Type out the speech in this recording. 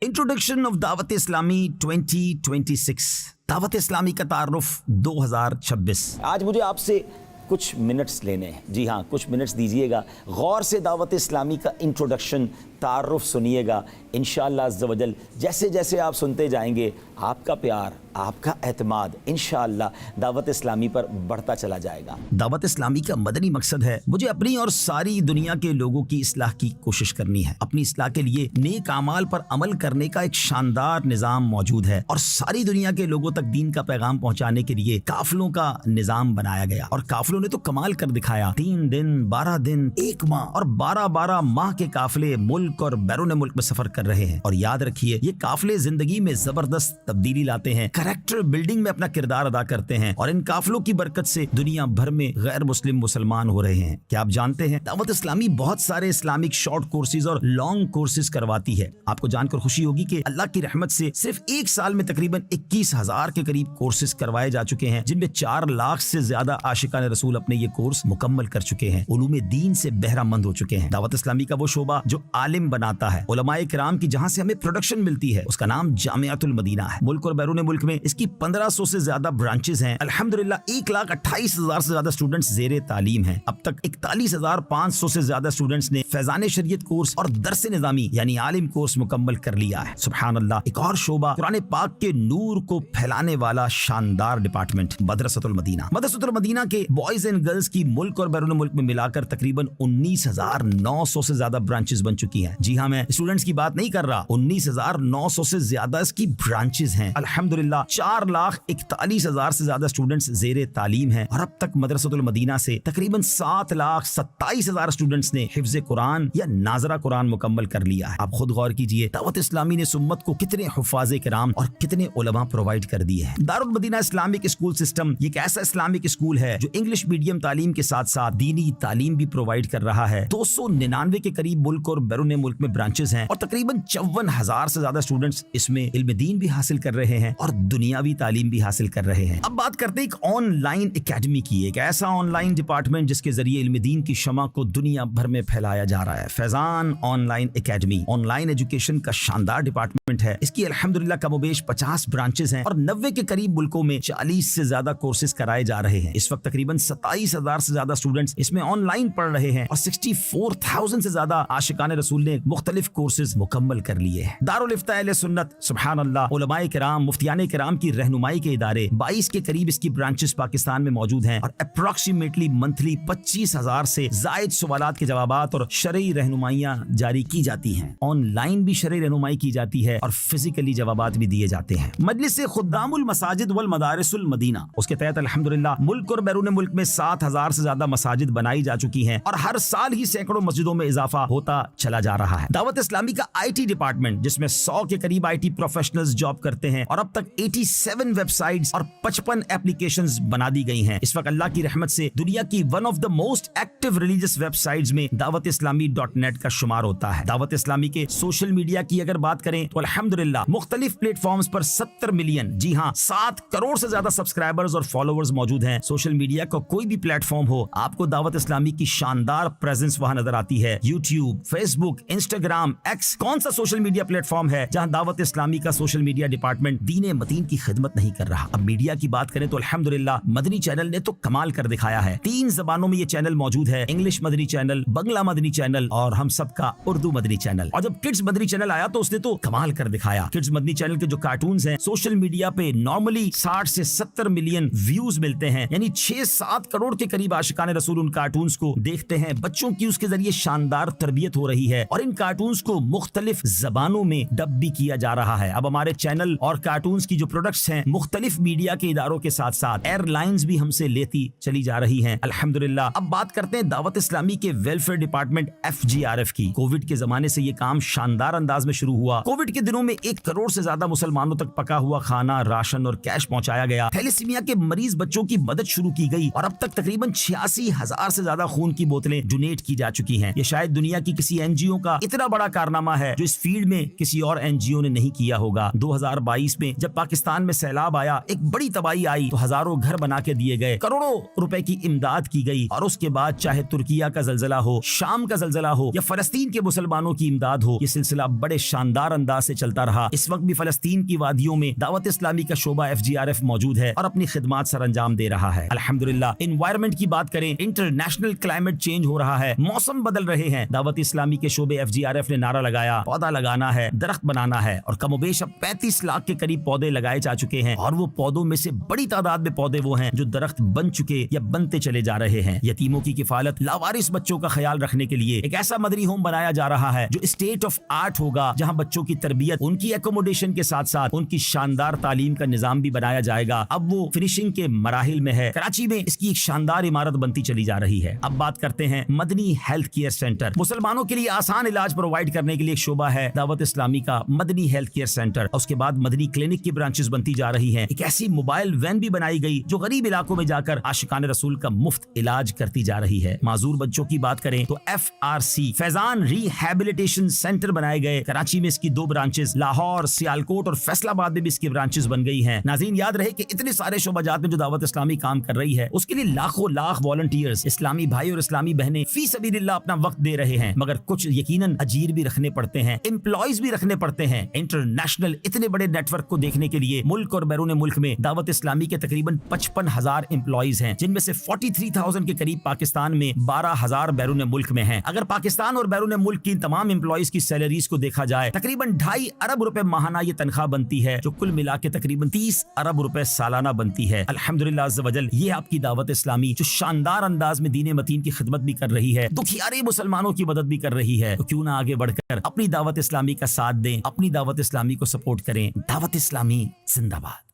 Introduction of Dawat Islami 2026, Dawat Islami का तारुफ 2026। आज मुझे आपसे कुछ मिनट्स लेने हैं। जी हाँ, कुछ मिनट्स दीजिएगा, गौर से दावत इस्लामी का इंट्रोडक्शन तारुफ सुनिएगा। इंशाअल्लाह अज़्ज़ व जल जैसे जैसे आप सुनते जाएंगे आपका प्यार, आपका एतमाद इंशाअल्लाह दावत इस्लामी पर बढ़ता चला जाएगा। दावत इस्लामी का मदनी मकसद है मुझे अपनी और सारी दुनिया के लोगों की इस्लाह की कोशिश करनी है। अपनी इस्लाह के लिए नेक अमाल पर अमल करने का एक शानदार निज़ाम मौजूद है और सारी दुनिया के लोगों तक दीन का पैगाम पहुंचाने के लिए काफिलों का निज़ाम बनाया गया और काफिलों ने तो कमाल कर दिखाया। 3 दिन, 12 दिन, 1 माह और 12 माह के काफिले मुल्क और बैरून मुल्क में सफर कर रहे हैं। और याद रखिए, ये काफिले जिंदगी में जबरदस्त तब्दीली लाते हैं, कैरेक्टर बिल्डिंग में अपना किरदार अदा करते हैं और इन काफिलों की बरकत से दुनिया भर में गैर मुस्लिम मुसलमान हो रहे हैं। क्या आप जानते हैं दावत इस्लामी बहुत सारे इस्लामिक शॉर्ट कोर्सेज और लॉन्ग कोर्सेज करवाती है। आपको जानकर खुशी होगी कि अल्लाह की रहमत से सिर्फ 1 साल में तकरीबन 21,000 के करीब कोर्सेज करवाए जा चुके हैं, जिनमें 4 लाख से ज्यादा आशिकान रसूल अपने ये कोर्स मुकम्मल कर चुके हैं, उलूम दीन से बहरामंद हो चुके हैं। दावत इस्लामी का वो शोबा जो आलिम बनाता है, उलमाए किराम की जहां से हमें प्रोडक्शन मिलती है, उसका नाम जामियातुल मदीना है। मुल्क और बैरून मुल्क में इसकी 1500 से ज्यादा ब्रांचेस हैं। अल्हम्दुलिल्लाह 1,28,000 से ज्यादा स्टूडेंट्स ज़ेरे तालीम हैं। अब तक 41,500 से ज्यादा स्टूडेंट्स ने फैजान शरीयत कोर्स और दरस निज़ामी यानी आलिम कोर्स मुकम्मल कर लिया है। सुभान अल्लाह। एक और शोबा कुरान पाक के नूर को फैलाने वाला शानदार डिपार्टमेंट मदरसतुल मदीना। मदरसतुल मदीना के बॉयज एंड गर्ल्स की मुल्क और बैरून मुल्क में मिलाकर तकरीबन 19,900 से ज्यादा ब्रांचेस बन चुकी हैं। जी हाँ, मैं स्टूडेंट्स की बात नहीं कर रहा, 19,900 से ज्यादा इसकी ब्रांचेस हैं। अल्हम्दुलिल्लाह 4,41,000 से ज्यादा स्टूडेंट्स ज़ेरे तालीम हैं और अब तक मदरसतुल मदीना से तकरीबन 7,27,000 स्टूडेंट्स ने हिफ्ज़ कुरान या नाज़रा कुरान मुकम्मल कर लिया है। आप खुद गौर कीजिए, दावत इस्लामी ने सुम्मत को कितने हुफ़ाज़े किराम और कितने उलमा प्रोवाइड कर दिए हैं। Darul Madina Islamic school system एक ऐसा इस्लामिक स्कूल है जो इंग्लिश मीडियम तालीम के साथ साथ दीनी तालीम भी प्रोवाइड कर रहा है। 299 के करीब मुल्क और बैरून मुल्क में ब्रांचेस हैं और तकरीबन 54,000 से ज्यादा स्टूडेंट्स इसमें इल्म दीन भी हासिल कर रहे हैं और दुनियावी तालीम भी हासिल कर रहे हैं। अब बात करते हैं एक ऑनलाइन एकेडमी की, एक ऐसा ऑनलाइन डिपार्टमेंट जिसके जरिए इल्म दीन की शमा को दुनिया भर में फैलाया जा रहा है। Faizan online academy online education का शानदार डिपार्टमेंट है। इसकी अल्हम्दुलिल्लाह कमोबेश 50 ब्रांचेस हैं और 90 के करीब मुल्कों में 40 से ज्यादा कोर्सेज कराए जा रहे हैं। इस वक्त तकरीबन 27,000 से ज्यादा स्टूडेंट्स इसमें ऑनलाइन पढ़ रहे हैं और 64,000 से ज्यादा आशिकान रसूल ने मुख्तलिफ कोर्सेज मुकम्मल कर लिए हैं। दारुल इफ्ता अहले सुन्नत, सुभान अल्लाह, उलमाए किराम, मुफ्तियान किराम की रहनुमाई के इदारे 22 के करीब इसकी ब्रांचेस पाकिस्तान में मौजूद हैं और अप्रोक्सीमेटली मंथली 25,000 से जायद सवालात के जवाबात और शरई रहनुमाइयां जारी की जाती हैं। ऑनलाइन भी शरई रहनुमाई की जाती है और फिजिकली जवाबात भी दिए जाते हैं। मजलिस खुद्दामुल मसाजिद वल मदारिसुल मदीना, उसके तहत अल्हम्दुलिल्लाह मुल्क और बैरून मुल्क में 7,000 से ज्यादा मसाजिद बनाई जा चुकी हैं और हर साल ही सैकड़ों मस्जिदों में इजाफा होता चला जा रहा है। दावत इस्लामी का IT डिपार्टमेंट जिसमें 100 के करीब IT प्रोफेशनल्स जॉब करते हैं और अब तक 87 वेबसाइट्स और 55 एप्लीकेशंस बना दी गई हैं। इस वक्त अल्लाह की रहमत से दुनिया की one of the most active religious websites में दावत इस्लामी .net का शुमार होता है। दावत इस्लामी के सोशल मीडिया की अगर बात करें तो अल्हम्दुलिल्लाह मुख्तलिफ प्लेटफॉर्म्स पर 70 मिलियन, जी हाँ 7 करोड़ से ज्यादा सब्सक्राइबर्स और फॉलोअर्स मौजूद हैं। सोशल मीडिया का कोई भी प्लेटफॉर्म हो, आपको दावत इस्लामी की शानदार प्रेजेंस वहां नजर आती है। यूट्यूब, फेसबुक, इंस्टाग्राम, एक्स, कौन सा सोशल मीडिया प्लेटफॉर्म है जहां दावत इस्लामी का सोशल मीडिया डिपार्टमेंट दीन मदीन की खिदमत नहीं कर रहा। अब मीडिया की बात करें तो अल्हम्दुलिल्लाह मदनी चैनल ने तो कमाल कर दिखाया है। 3 जबानों में ये चैनल मौजूद है, इंग्लिश मदनी चैनल, बंगला मदनी चैनल और हम सबका उर्दू मदनी चैनल। और जब किड्स मदनी चैनल आया तो उसने तो कमाल कर दिखाया। किड्स मदनी चैनल के जो कार्टून्स हैं सोशल मीडिया पे नॉर्मली 60 से 70 मिलियन व्यूज मिलते हैं, यानी 6-7 करोड़ के करीब आशिकान रसूल उन कार्टून्स को देखते हैं। बच्चों की उसके जरिए शानदार तरबियत हो रही है और इन कार्टून्स को मुख्तलिफ जबानों में डब भी किया जा रहा है। अब हमारे चैनल और कार्टून्स की जो प्रोडक्ट्स हैं मुख्तलिफ मीडिया के इदारों के साथ साथ एयरलाइंस भी हमसे लेती चली जा रही हैं अल्हम्दुलिल्लाह। अब बात करते हैं दावत इस्लामी के वेलफेयर डिपार्टमेंट FGRF की। कोविड के जमाने से ये काम शानदार अंदाज में शुरू हुआ। कोविड के दिनों में 1 करोड़ से ज्यादा मुसलमानों तक पका हुआ खाना, राशन और कैश पहुंचाया गया। थैलेसीमिया के मरीज बच्चों की मदद शुरू की गई और اب تک تقریباً 86,000 سے زیادہ خون کی بوتلیں ڈونیٹ کی جا چکی ہیں. یہ شاید دنیا کی کسی این جی او کا اتنا بڑا کارنامہ ہے جو اس فیلڈ میں کسی اور این جی او نے نہیں کیا ہوگا. 2022 میں جب پاکستان میں سیلاب آیا, ایک بڑی تباہی آئی, تو ہزاروں گھر بنا کے دیے گئے, کروڑوں روپے کی امداد کی گئی, اور اس کے بعد چاہے ترکیہ کا زلزلہ ہو, شام کا زلزلہ ہو, یا فلسطین کے مسلمانوں کی امداد ہو, یہ سلسلہ بڑے شاندار انداز سے چلتا رہا. اس وقت بھی فلسطین کی وادیوں میں دعوت اسلامی کا شعبہ FGRF موجود ہے اور اپنی خدمات سر انجام دے رہا ہے. الحمدللہ. انوائرمنٹ کی بات کریں, انٹرنیشنل کلائمیٹ چینج ہو رہا ہے, موسم بدل رہے ہیں. دعوت اسلامی کے شعبے FGRF نے نعرہ لگایا, پودا لگانا ہے, درخت بنانا ہے, اور کم و بیش اب 35 لاکھ کے قریب پودے لگائے جا چکے ہیں, اور وہ پودوں میں سے بڑی تعداد میں پودے وہ ہیں جو درخت بن چکے یا بنتے چلے جا رہے ہیں. یتیموں کی کفالت, لاوارث بچوں کا خیال رکھنے کے لیے ایک ایسا مدنی ہوم بنایا جا رہا ہے جو اسٹیٹ آف آرٹ ہوگا, جہاں بچوں کی تربیت, ان کی ایکوموڈیشن کے ساتھ ساتھ ان کی شاندار تعلیم کا نظام بھی بنایا جائے گا. اب وہ فنیشنگ کے مراحل میں ہے. کراچی میں اس کی ایک شاندار عمارت بنتی چلی جا رہی ہے. اب بات کرتے ہیں مدنی ہیلتھ کیئر سینٹر. مسلمانوں کے لیے آسان علاج پرووائڈ کرنے کے لیے ایک شعبہ ہے دعوت اسلامی کا مدنی ہیلتھ کیئر سینٹر. اس کے بعد مدنی کلینک کی برانچز بنتی جا رہی ہیں. ایک ایسی موبائل وین بھی بنائی گئی جو غریب علاقوں میں جا کر عاشقان رسول کا مفت علاج کرتی جا رہی ہے. معذور بچوں کی بات کریں تو FRC فیضان ریہیبلیٹیشن سینٹر بنائے گئے. کراچی میں اس کی 2 برانچز, لاہور, سیالکوٹ اور فیصل آباد میں بھی اس کی برانچز بن گئی ہیں. ناظرین, یاد رہے کہ اتنے سارے شعبہ جات میں جو دعوت اسلامی کام کر رہی ہے, اس کے لیے لاکھوں لاکھ والنٹیئرز, اسلامی بھائی اور اسلامی بہنیں فی سبیل اللہ اپنا وقت دے رہے ہیں, مگر کچھ یقیناً اجیر بھی رکھنے پڑتے ہیں, امپلائیز بھی رکھنے پڑتے ہیں. انٹرنیشنل اتنے بڑے نیٹ ورک کو دیکھنے کے لیے ملک اور بیرون ملک میں دعوت اسلامی کے تقریباً 55,000 امپلائیز ہیں, جن میں سے 43,000 کے قریب پاکستان میں, 12,000 بیرون ملک میں ہیں. اگر پاکستان اور بیرون ملک کی تمام امپلائیز کی سیلریز کو دیکھا جائے, تقریباً 2.5 ارب روپے ماہانہ یہ تنخواہ بنتی ہے, جو کل ملا کے تقریباً 30 ارب روپے سالانہ بنتی ہے. الحمدللہ عز وجل. یہ آپ کی دعوت اسلامی جو شاندار انداز میں دین متین کی خدمت بھی کر رہی ہے, دکھیارے مسلمانوں کی مدد بھی کر رہی ہے, تو کیوں نہ آگے بڑھ کر اپنی دعوت اسلامی کا ساتھ دیں, اپنی دعوت اسلامی کو سپورٹ کریں. دعوت اسلامی زندہ باد.